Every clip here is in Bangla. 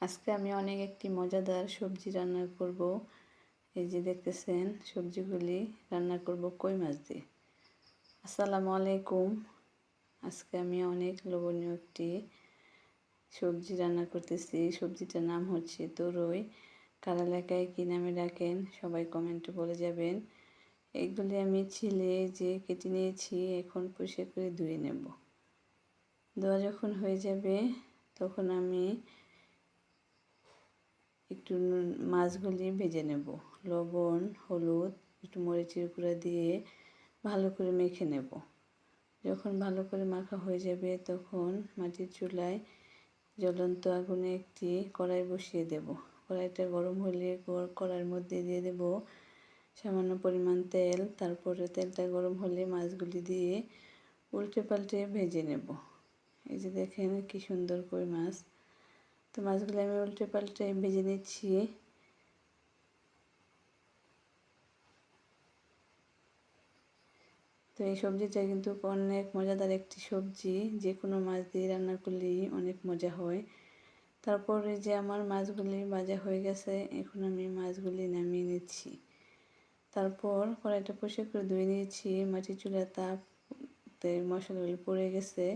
আজকে আমি অনেক একটি মজাদার সবজি রান্না করব। এই যে দেখতেছেন সবজিগুলি রান্না করব কই মাছ দিয়ে। আসসালামু আলাইকুম। আজকে আমি অনেক লোভনীয় একটি সবজি রান্না করতেছি। সবজিটার নাম হচ্ছে তরই। কারা এলাকায় কী নামে ডাকেন সবাই কমেন্টে বলে যাবেন। এগুলি আমি ছিলে যে কেটে নিয়েছি, এখন পরিষ্কার করে ধুয়ে নেব। ধোয়া যখন হয়ে যাবে তখন আমি একটু মাছগুলি ভেজে নেব। লবণ, হলুদ, একটু মরিচের গুঁড়া দিয়ে ভালো করে মেখে নেব। যখন ভালো করে মাখা হয়ে যাবে তখন মাটির চুলায় জ্বলন্ত আগুনে একটি কড়াই বসিয়ে দেব। কড়াইটা গরম হলে কড়াইয়ের মধ্যে দিয়ে দেব সামান্য পরিমাণ তেল। তারপরে তেলটা গরম হলে মাছগুলি দিয়ে উল্টে পাল্টে ভেজে নেব। এই যে দেখেন কি সুন্দর কই মাছ। তো মাছগুলো আমি উল্টে পাল্টে ভেজে নিচ্ছি। তো এই সবজিটা কিন্তু অনেক মজাদার একটি সবজি, যে কোনো মাছ দিয়ে রান্না করলেই অনেক মজা হয়। তারপরে যে আমার মাছগুলি ভাজা হয়ে গেছে, এখন আমি মাছগুলি নামিয়ে নিচ্ছি। তারপর কড়াইটা পরিষ্কার করে ধুয়ে নিয়েছি। মাটির চুলার তাপতে মশলাগুলি পড়ে গেছে।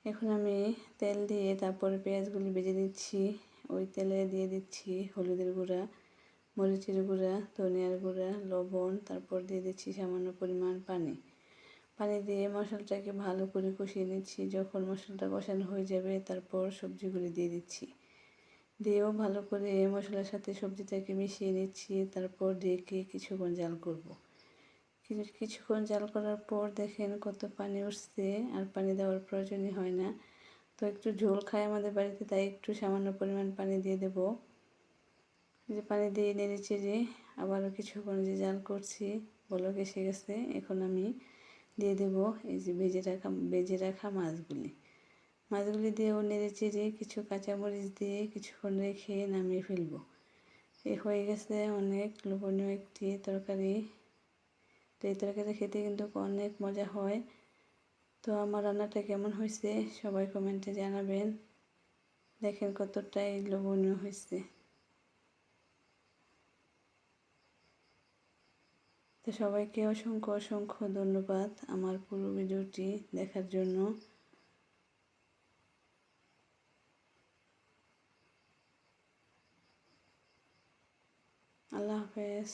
এখন আমি তেল দিয়ে তারপরে পেঁয়াজগুলি ভেজে নিচ্ছি। ওই তেলে দিয়ে দিচ্ছি হলুদের গুঁড়া, মরিচের গুঁড়া, ধনিয়ার গুঁড়া, লবণ। তারপর দিয়ে দিচ্ছি সামান্য পরিমাণ পানি। পানি দিয়ে মশলাটাকে ভালো করে কষিয়ে নিচ্ছি। যখন মশলাটা কষানো হয়ে যাবে তারপর সবজিগুলি দিয়ে দিচ্ছি। দিয়েও ভালো করে মশলার সাথে সবজিটাকে মিশিয়ে নিচ্ছি। তারপর ঢেকে কিছুক্ষণ জাল করব। কিছুক্ষণ জাল করার পর দেখেন কত পানি উঠছে, আর পানি দেওয়ার প্রয়োজনই হয় না। তো একটু ঝোল খায় আমাদের বাড়িতে, তাই একটু সামান্য পরিমাণ পানি দিয়ে দেব। যে পানি দিয়ে নেড়ে চেড়ে আবারও কিছুক্ষণ যে জাল করছি, বলক এসে গেছে। এখন আমি দিয়ে দেব এই যে ভেজে রাখা মাছগুলি দিয়েও নেড়ে চেড়ে কিছু কাঁচামরিচ দিয়ে কিছুক্ষণ রেখে নামিয়ে ফেলবো। এ হয়ে গেছে অনেক লোভনীয় একটি তরকারি। তো এই তরকারি খেতে কিন্তু অনেক মজা হয়। তো আমার রান্নাটা কেমন হয়েছে সবাই কমেন্টে জানাবেন। দেখেন কতটাই লোভনীয় হয়েছে। তো সবাইকে অসংখ্য অসংখ্য ধন্যবাদ আমার পুরো ভিডিওটি দেখার জন্য। আল্লাহ হাফেজ।